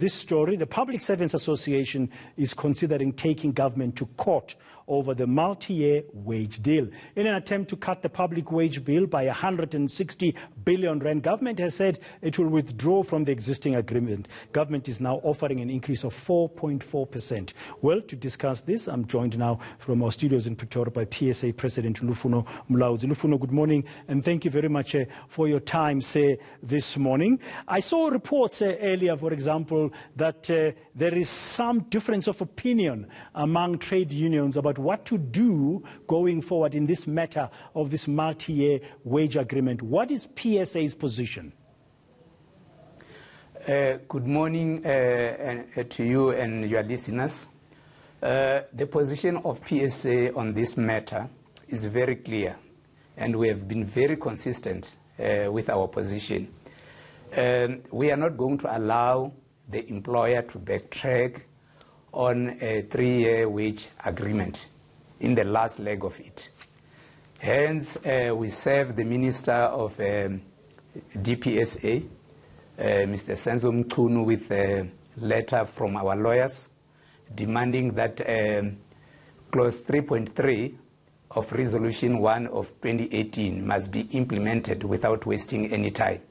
This story, the Public Servants Association is considering taking government to court over the multi-year wage deal. In an attempt to cut the public wage bill by 160 billion rand, government has said it will withdraw from the existing agreement. Government is now offering an increase of 4.4%. Well, to discuss this, I'm joined now from our studios in Pretoria by PSA President Lufuno Mulaudzi. Lufuno, good morning, and thank you very much for your time, this morning. I saw reports earlier, for example, that there is some difference of opinion among trade unions about what to do going forward in this matter of this multi-year wage agreement. What is PSA's position? Good morning to you and your listeners. The position of PSA on this matter is very clear, and we have been very consistent with our position. We are not going to allow the employer to backtrack on a 3-year wage agreement in the last leg of it. Hence, we serve the Minister of DPSA, Mr. Senzo Mchunu, with a letter from our lawyers demanding that Clause 3.3 of Resolution 1 of 2018 must be implemented without wasting any time.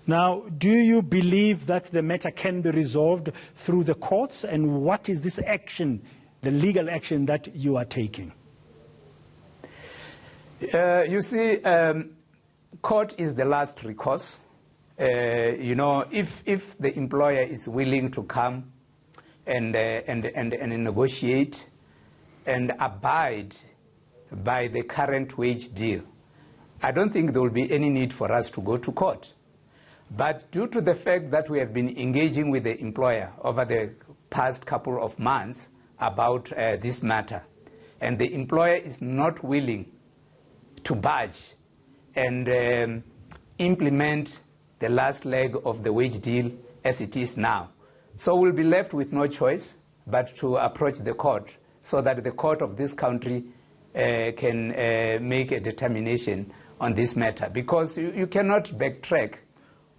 Now, do you believe that the matter can be resolved through the courts, and what is this action, the legal action that you are taking? You see, court is the last recourse. You know, if the employer is willing to come and negotiate and abide by the current wage deal, I don't think there will be any need for us to go to court. But due to the fact that we have been engaging with the employer over the past couple of months about this matter, and the employer is not willing to budge and implement the last leg of the wage deal as it is now. So we'll be left with no choice but to approach the court so that the court of this country can make a determination on this matter, because you cannot backtrack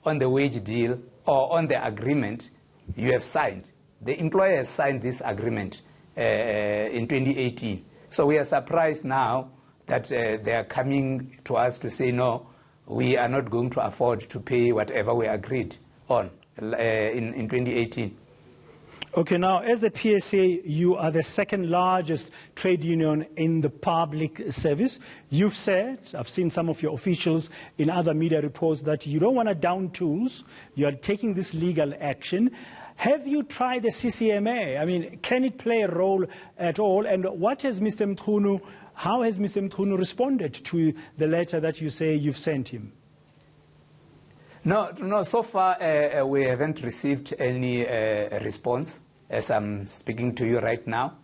on the wage deal or on the agreement you have signed. The employer has signed this agreement in 2018. So we are surprised now that they are coming to us to say, no, we are not going to afford to pay whatever we agreed on in 2018. Okay, now, as the PSA, you are the second largest trade union in the public service. You've said, I've seen some of your officials in other media reports, that you don't want to down tools. You are taking this legal action. Have you tried the CCMA? I mean, can it play a role at all? And what has Mr. Mchunu, how has Mr. Mchunu responded to the letter that you say you've sent him? No, so far we haven't received any response as I'm speaking to you right now.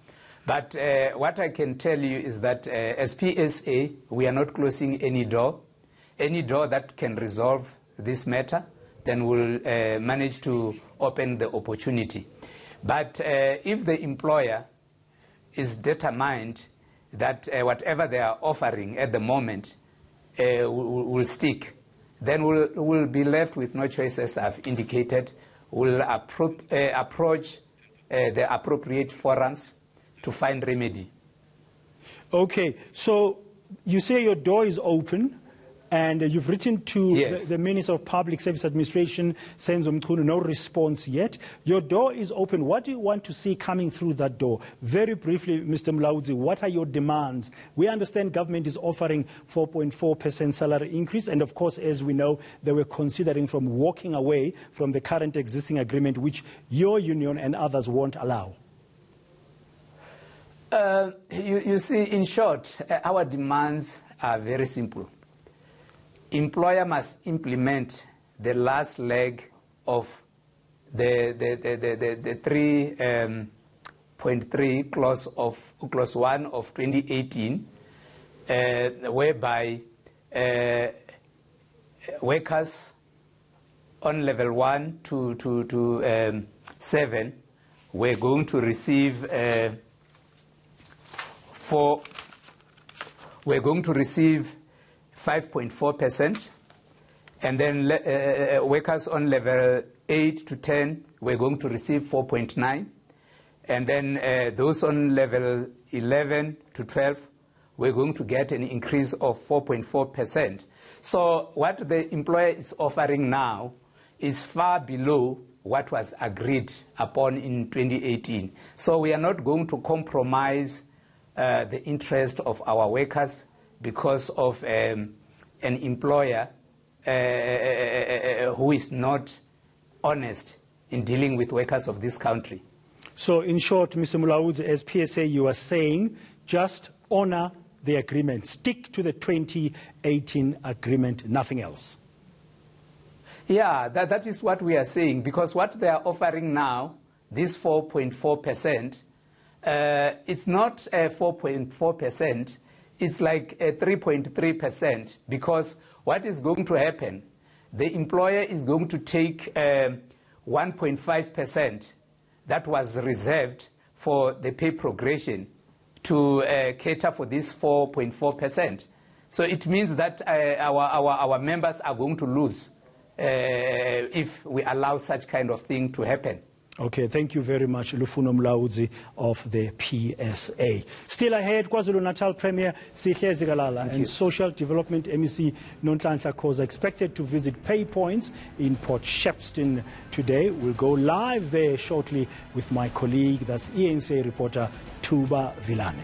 But what I can tell you is that as PSA, we are not closing any door that can resolve this matter. Then we'll manage to open the opportunity. But if the employer is determined that whatever they are offering at the moment will stick, then we'll be left with no choice, as I've indicated. We'll approach the appropriate forums to find remedy. Okay, so you say your door is open, and you've written to yes. the Minister of Public Service Administration, Senzo Mchunu, no response yet. Your door is open. What do you want to see coming through that door? Very briefly, Mr. Mulaudzi, what are your demands? We understand government is offering 4.4% salary increase, and of course, as we know, they were considering from walking away from the current existing agreement, which your union and others won't allow. You see, in short, our demands are very simple. Employer must implement the last leg of the 3.3 clause 1 of 2018, whereby workers on level 1 to 7 were going to receive 5.4%, and then workers on level 8 to 10, we're going to receive 4.9. And then those on level 11 to 12, we're going to get an increase of 4.4%. So what the employer is offering now is far below what was agreed upon in 2018. So we are not going to compromise the interest of our workers because of an employer who is not honest in dealing with workers of this country. So in short, Mr. Mulaudzi, as PSA, you are saying just honor the agreement, stick to the 2018 agreement, nothing else. Yeah, that is what we are saying, because what they are offering now, this 4.4%, it's not 4.4%, it's like 3.3%, because what is going to happen, the employer is going to take 1.5% that was reserved for the pay progression to cater for this 4.4%. So it means that our members are going to lose if we allow such kind of thing to happen. Okay, thank you very much, Lufuno Mulaudzi of the PSA. Still ahead, KwaZulu-Natal Premier Sihle Zikalala and Social Development MEC Nonhlanhla Khoza expected to visit pay points in Port Shepstone today. We'll go live there shortly with my colleague, that's ENCA reporter Tuba Vilane.